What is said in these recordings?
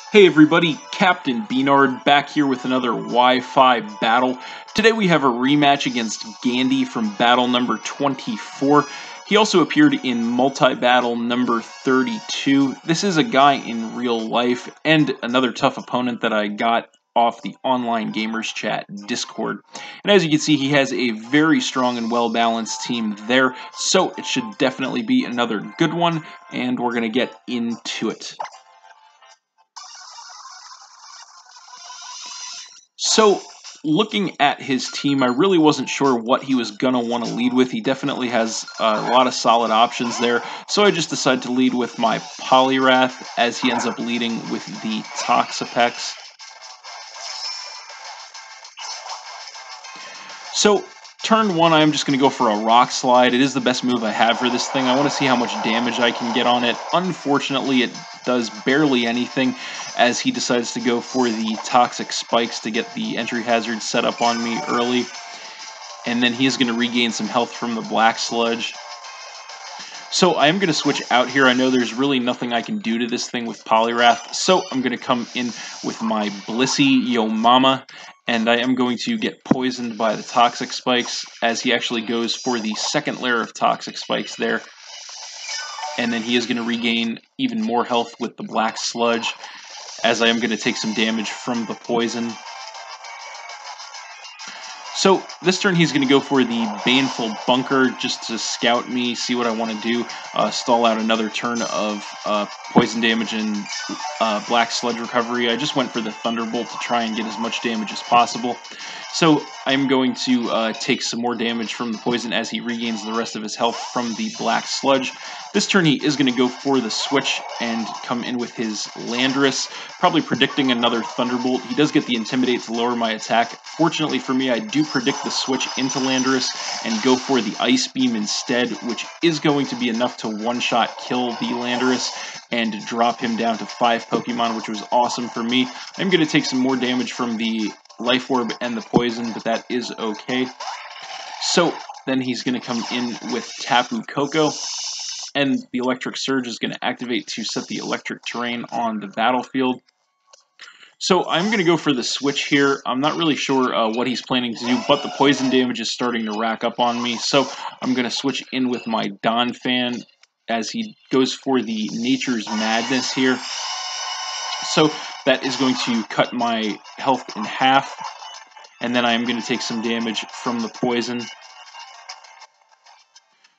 Hey everybody, Captain B-Nard back here with another Wi-Fi battle. Today we have a rematch against Gandy from battle number 24. He also appeared in multi-battle number 32. This is a guy in real life and another tough opponent that I got off the online gamers chat Discord. And as you can see, he has a very strong and well-balanced team there, so it should definitely be another good one, and we're going to get into it. So, looking at his team, I really wasn't sure what he was going to want to lead with. He definitely has a lot of solid options there. So I just decided to lead with my Poliwrath, as he ends up leading with the Toxapex. So, turn one, I'm just going to go for a Rock Slide. It is the best move I have for this thing. I want to see how much damage I can get on it. Unfortunately, it does barely anything, as he decides to go for the Toxic Spikes to get the entry hazard set up on me early. And then he is going to regain some health from the Black Sludge. So I am going to switch out here. I know there's really nothing I can do to this thing with Poliwrath, so I'm going to come in with my Blissey Yo Mama, and I am going to get poisoned by the Toxic Spikes, as he actually goes for the second layer of Toxic Spikes there. And then he is going to regain even more health with the Black Sludge, as I am going to take some damage from the poison. So this turn he's going to go for the Baneful Bunker just to scout me, see what I want to do, stall out another turn of poison damage and Black Sludge recovery. I just went for the Thunderbolt to try and get as much damage as possible. So I'm going to take some more damage from the poison as he regains the rest of his health from the Black Sludge. This turn he is going to go for the switch and come in with his Landorus, probably predicting another Thunderbolt. He does get the Intimidate to lower my attack. Fortunately for me, I do predict the switch into Landorus and go for the Ice Beam instead, which is going to be enough to one-shot kill the Landorus and drop him down to 5 Pokemon, which was awesome for me. I'm going to take some more damage from the Life Orb and the poison, but that is okay. So then he's going to come in with Tapu Koko, and the Electric Surge is going to activate to set the electric terrain on the battlefield. So I'm going to go for the switch here. I'm not really sure what he's planning to do, but the poison damage is starting to rack up on me. So I'm going to switch in with my Donphan as he goes for the Nature's Madness here. So that is going to cut my health in half, and then I am going to take some damage from the poison.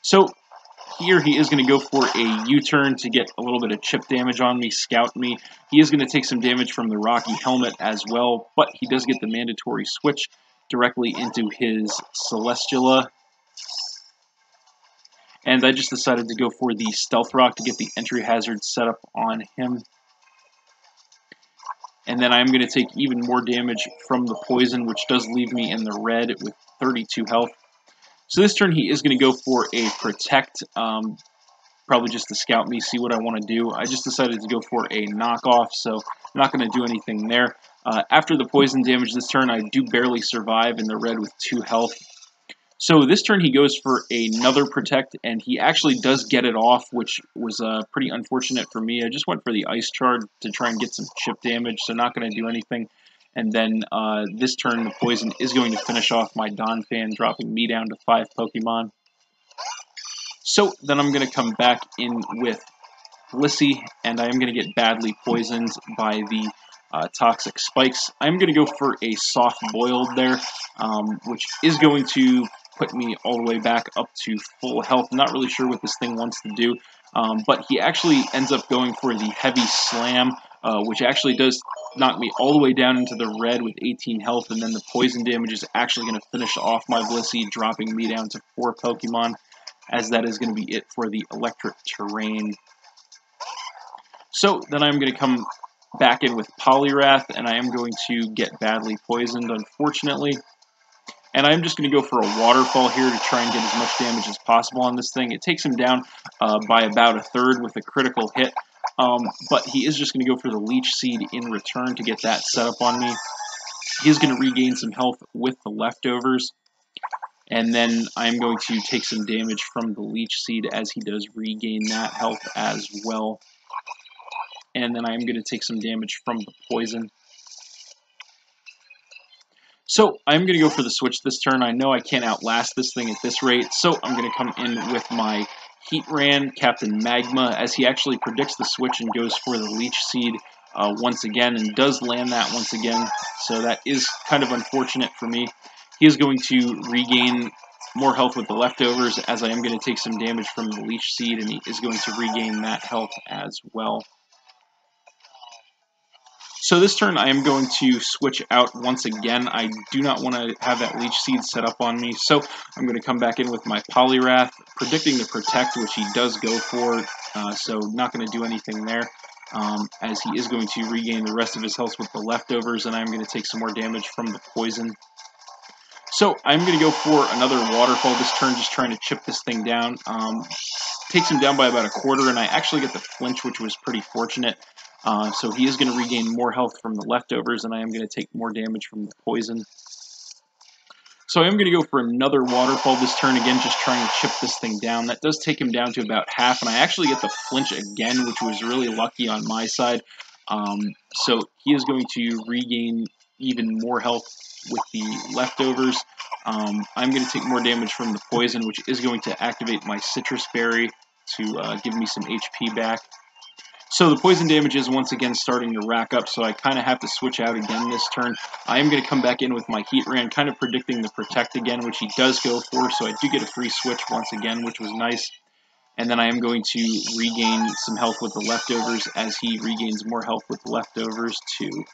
So here he is going to go for a U-turn to get a little bit of chip damage on me, scout me. He is going to take some damage from the Rocky Helmet as well, but he does get the mandatory switch directly into his Celesteela. And I just decided to go for the Stealth Rock to get the entry hazard set up on him. And then I'm going to take even more damage from the poison, which does leave me in the red with 32 health. So this turn he is going to go for a Protect, probably just to scout me, see what I want to do. I just decided to go for a Knockoff, so I'm not going to do anything there. After the poison damage this turn, I do barely survive in the red with 2 health. So this turn he goes for another Protect, and he actually does get it off, which was pretty unfortunate for me. I just went for the Ice Charge to try and get some chip damage, so not going to do anything. And then this turn the poison is going to finish off my Donphan, dropping me down to 5 Pokemon. So then I'm going to come back in with Blissey, and I am going to get badly poisoned by the Toxic Spikes. I'm going to go for a Soft Boiled there, which is going to put me all the way back up to full health. I'm not really sure what this thing wants to do, but he actually ends up going for the Heavy Slam, which actually does knock me all the way down into the red with 18 health, and then the poison damage is actually going to finish off my Blissey, dropping me down to 4 Pokemon, as that is going to be it for the electric terrain. So then I'm going to come back in with Poliwrath, and I am going to get badly poisoned, unfortunately. And I'm just going to go for a Waterfall here to try and get as much damage as possible on this thing. It takes him down by about a third with a critical hit, but he is just going to go for the Leech Seed in return to get that set up on me. He's going to regain some health with the leftovers, and then I'm going to take some damage from the Leech Seed as he does regain that health as well. and then I am going to take some damage from the poison. So I'm going to go for the switch this turn. I know I can't outlast this thing at this rate, so I'm going to come in with my Heatran, Captain Magma, as he actually predicts the switch and goes for the Leech Seed once again, and does land that once again, so that is kind of unfortunate for me. He is going to regain more health with the leftovers, as I am going to take some damage from the Leech Seed, and he is going to regain that health as well. So this turn I am going to switch out once again. I do not want to have that Leech Seed set up on me, so I'm going to come back in with my Poliwrath, predicting the Protect, which he does go for, so not going to do anything there, as he is going to regain the rest of his health with the leftovers, and I'm going to take some more damage from the poison. So I'm going to go for another Waterfall this turn, just trying to chip this thing down. Takes him down by about a quarter, and I actually get the flinch, which was pretty fortunate. So he is going to regain more health from the leftovers, and I am going to take more damage from the poison. So I am going to go for another Waterfall this turn, again, just trying to chip this thing down. That does take him down to about half, and I actually get the flinch again, which was really lucky on my side. So he is going to regain even more health with the leftovers. I'm going to take more damage from the poison, which is going to activate my Citrus Berry to give me some HP back. So the poison damage is once again starting to rack up, so I kind of have to switch out again this turn. I am going to come back in with my Heatran, kind of predicting the Protect again, which he does go for, so I do get a free switch once again, which was nice. And then I am going to regain some health with the leftovers, as he regains more health with the leftovers too.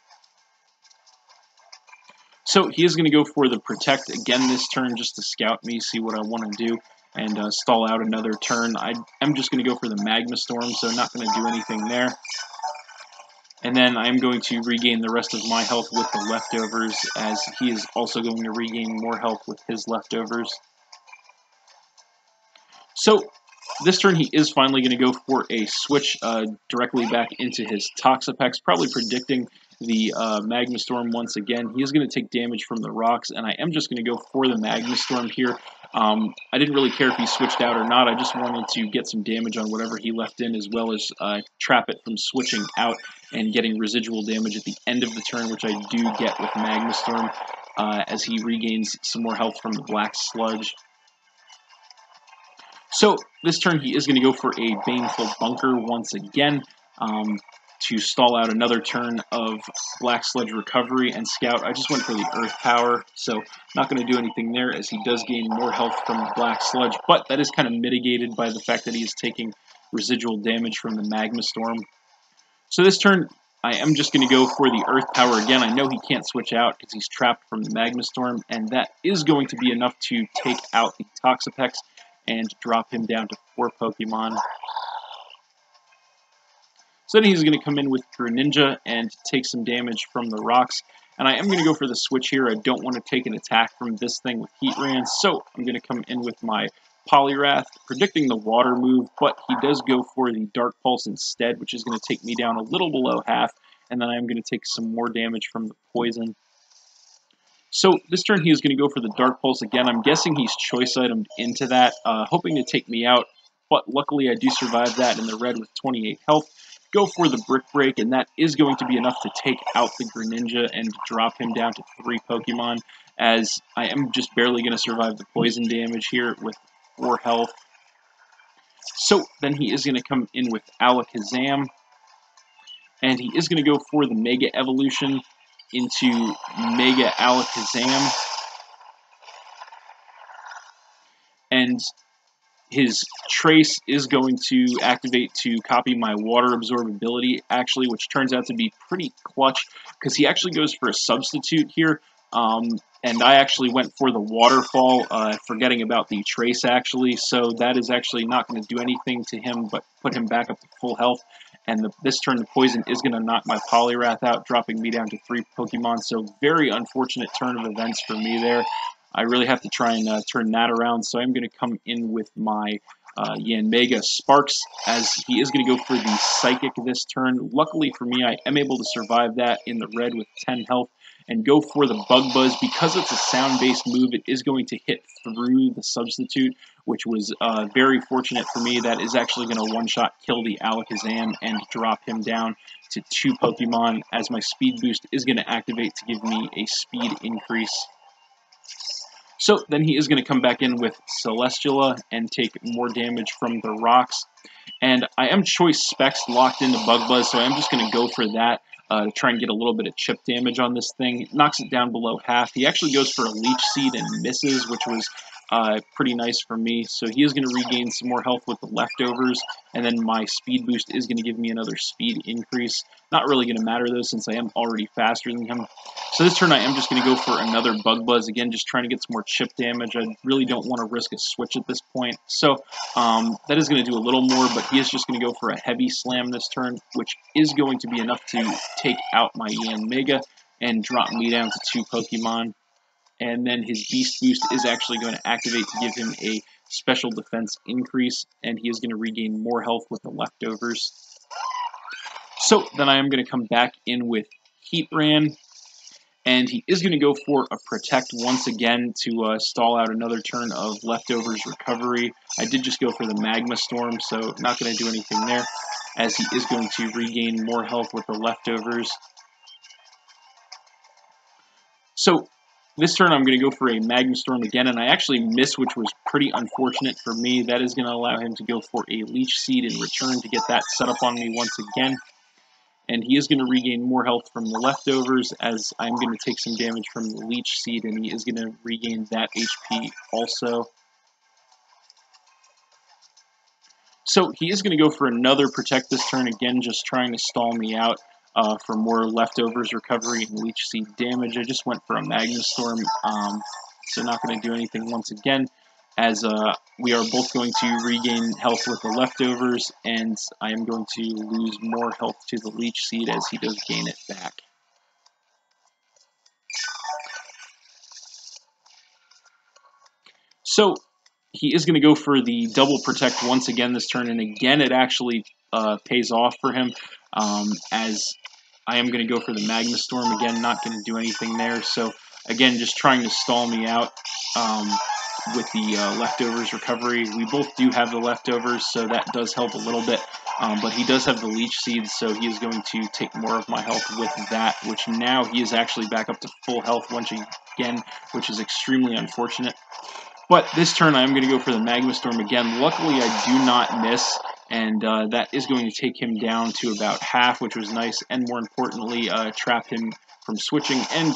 So he is going to go for the Protect again this turn, just to scout me, see what I want to do, and stall out another turn. I'm just going to go for the Magma Storm, so not going to do anything there. And then I'm going to regain the rest of my health with the leftovers, as he is also going to regain more health with his leftovers. So this turn he is finally going to go for a switch directly back into his Toxapex, probably predicting the Magma Storm once again. He is going to take damage from the rocks, and I am just going to go for the Magma Storm here. I didn't really care if he switched out or not. I just wanted to get some damage on whatever he left in, as well as trap it from switching out and getting residual damage at the end of the turn, which I do get with Magma Storm, as he regains some more health from the Black Sludge. So this turn he is going to go for a Baneful Bunker once again, to stall out another turn of Black Sludge Recovery and Scout. I just went for the Earth Power, so not going to do anything there, as he does gain more health from the Black Sludge, but that is kind of mitigated by the fact that he is taking residual damage from the Magma Storm. So this turn I am just going to go for the Earth Power again. I know he can't switch out because he's trapped from the Magma Storm, and that is going to be enough to take out the Toxapex and drop him down to 4 Pokemon. So then he's going to come in with Greninja and take some damage from the rocks. And I am going to go for the switch here. I don't want to take an attack from this thing with Heatran, so I'm going to come in with my Poliwrath, predicting the water move, but he does go for the Dark Pulse instead, which is going to take me down a little below half, and then I'm going to take some more damage from the poison. So this turn he is going to go for the Dark Pulse again. I'm guessing he's choice itemed into that, hoping to take me out, but luckily I do survive that in the red with 28 health. Go for the Brick Break, and that is going to be enough to take out the Greninja and drop him down to 3 Pokemon, as I am just barely going to survive the poison damage here with 4 health. So then he is going to come in with Alakazam, and he is going to go for the Mega Evolution into Mega Alakazam, and his Trace is going to activate to copy my Water Absorbability, actually, which turns out to be pretty clutch, because he actually goes for a substitute here, and I actually went for the Waterfall, forgetting about the Trace, actually, so that is actually not going to do anything to him, but put him back up to full health, and this turn the Poison is going to knock my Poliwrath out, dropping me down to 3 Pokemon, so very unfortunate turn of events for me there. I really have to try and turn that around, so I'm going to come in with my Yanmega Sparks, as he is going to go for the Psychic this turn. Luckily for me, I am able to survive that in the red with 10 health, and go for the Bug Buzz. Because it's a sound-based move, it is going to hit through the substitute, which was very fortunate for me. That is actually going to one-shot kill the Alakazam and drop him down to 2 Pokemon, as my Speed Boost is going to activate to give me a speed increase. So then he is going to come back in with Celesteela and take more damage from the rocks. And I am Choice Specs locked into Bug Buzz, so I'm just going to go for that to try and get a little bit of chip damage on this thing. It knocks it down below half. He actually goes for a Leech Seed and misses, which was pretty nice for me. So he is going to regain some more health with the leftovers, and then my Speed Boost is going to give me another speed increase. Not really going to matter, though, since I am already faster than him. So this turn I am just going to go for another Bug Buzz, again, just trying to get some more chip damage. I really don't want to risk a switch at this point. So that is going to do a little more, but he is just going to go for a Heavy Slam this turn, which is going to be enough to take out my Yanmega and drop me down to 2 Pokemon. And then his Beast Boost is actually going to activate to give him a special defense increase, and he is going to regain more health with the leftovers. So then I am going to come back in with Heatran, and he is going to go for a Protect once again to stall out another turn of leftovers recovery. I did just go for the Magma Storm, so not going to do anything there, as he is going to regain more health with the leftovers. So this turn I'm going to go for a Magma Storm again, and I actually missed, which was pretty unfortunate for me. That is going to allow him to go for a Leech Seed in return to get that set up on me once again. And he is going to regain more health from the leftovers, as I'm going to take some damage from the Leech Seed, and he is going to regain that HP also. So he is going to go for another Protect this turn, again just trying to stall me out for more leftovers recovery and Leech Seed damage. I just went for a Magma Storm, so not going to do anything once again, as we are both going to regain health with the leftovers, and I am going to lose more health to the Leech Seed as he does gain it back. So he is going to go for the double Protect once again this turn, and again it actually pays off for him, as I am going to go for the Magma Storm again, not going to do anything there. So again, just trying to stall me out with the leftovers recovery. We both do have the leftovers, so that does help a little bit, but he does have the Leech Seeds, so he is going to take more of my health with that, which now he is actually back up to full health once again, which is extremely unfortunate. But this turn, I'm going to go for the Magma Storm again. Luckily, I do not miss, and that is going to take him down to about half, which was nice, and more importantly, trap him from switching and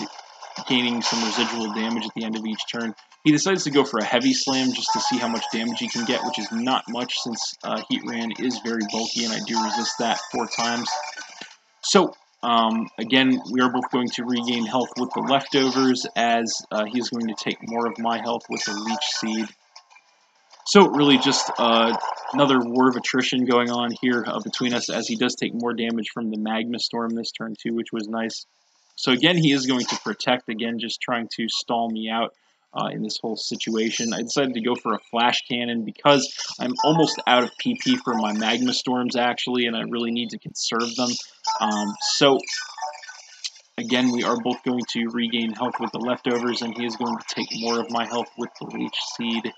gaining some residual damage at the end of each turn. He decides to go for a Heavy Slam just to see how much damage he can get, which is not much since Heatran is very bulky, and I do resist that 4 times. So again, we are both going to regain health with the leftovers, as he's going to take more of my health with the Leech Seed. So really just another war of attrition going on here between us, as he does take more damage from the Magma Storm this turn too, which was nice. So again, he is going to Protect, again just trying to stall me out in this whole situation. I decided to go for a Flash Cannon because I'm almost out of PP for my Magma Storms, actually, and I really need to conserve them. So again, we are both going to regain health with the leftovers, and he is going to take more of my health with the Leech Seed.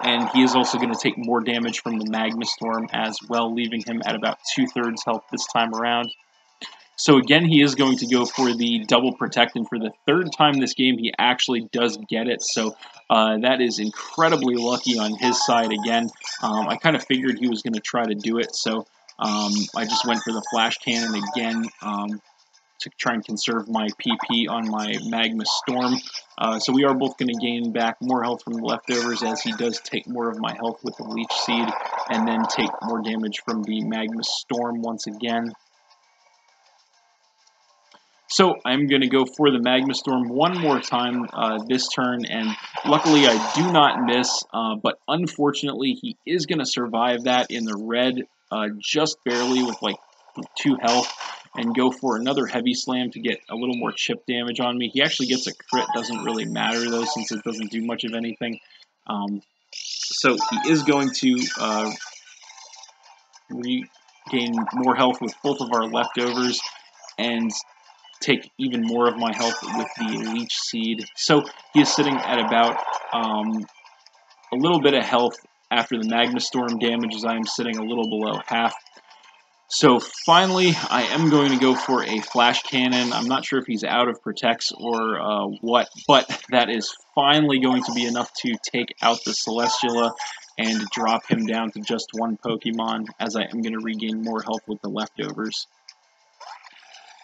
And he is also going to take more damage from the Magma Storm as well, leaving him at about 2/3 health this time around. So again, he is going to go for the double Protect, and for the 3rd time this game, he actually does get it. So that is incredibly lucky on his side again. I kind of figured he was going to try to do it, so I just went for the Flash Cannon again to try and conserve my PP on my Magma Storm. So we are both going to gain back more health from the leftovers, as he does take more of my health with the Leech Seed, and then take more damage from the Magma Storm once again. So I'm going to go for the Magma Storm one more time this turn, and luckily I do not miss, but unfortunately he is going to survive that in the red just barely with like 2 health, and go for another Heavy Slam to get a little more chip damage on me. He actually gets a crit, doesn't really matter though since it doesn't do much of anything. So he is going to gain more health with both of our leftovers and take even more of my health with the Leech Seed. So he is sitting at about a little bit of health after the Magma Storm damage, as I am sitting a little below half. So finally, I am going to go for a Flash Cannon. I'm not sure if he's out of Protects or what, but that is finally going to be enough to take out the Celesteela and drop him down to just one Pokemon, as I am going to regain more health with the leftovers.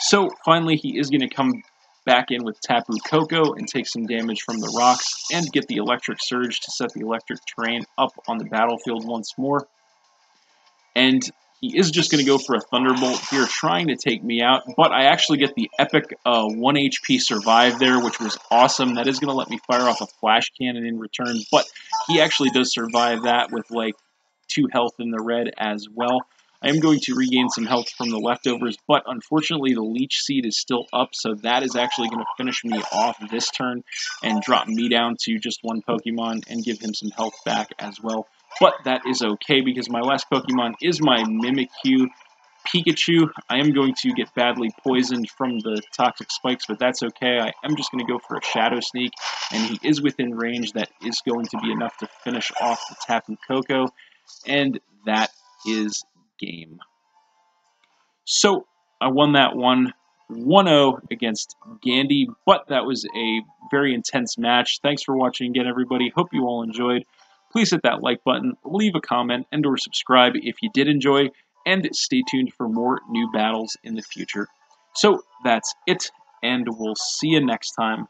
So finally, he is going to come back in with Tapu Koko and take some damage from the rocks and get the Electric Surge to set the electric terrain up on the battlefield once more. And he is just going to go for a Thunderbolt here, trying to take me out, but I actually get the epic 1 HP survive there, which was awesome. That is going to let me fire off a Flash Cannon in return, but he actually does survive that with like 2 health in the red as well. I am going to regain some health from the leftovers, but unfortunately the Leech Seed is still up, so that is actually going to finish me off this turn and drop me down to just one Pokemon and give him some health back as well. But that is okay, because my last Pokemon is my Mimikyu Pikachu. I am going to get badly poisoned from the Toxic Spikes, but that's okay. I am just going to go for a Shadow Sneak, and he is within range. That is going to be enough to finish off the Tapu Koko, and that is game. So I won that one 1-0 against Gandy, but that was a very intense match. Thanks for watching again, everybody. Hope you all enjoyed. Please hit that like button, leave a comment, and or subscribe if you did enjoy, and stay tuned for more new battles in the future. So that's it, and we'll see you next time.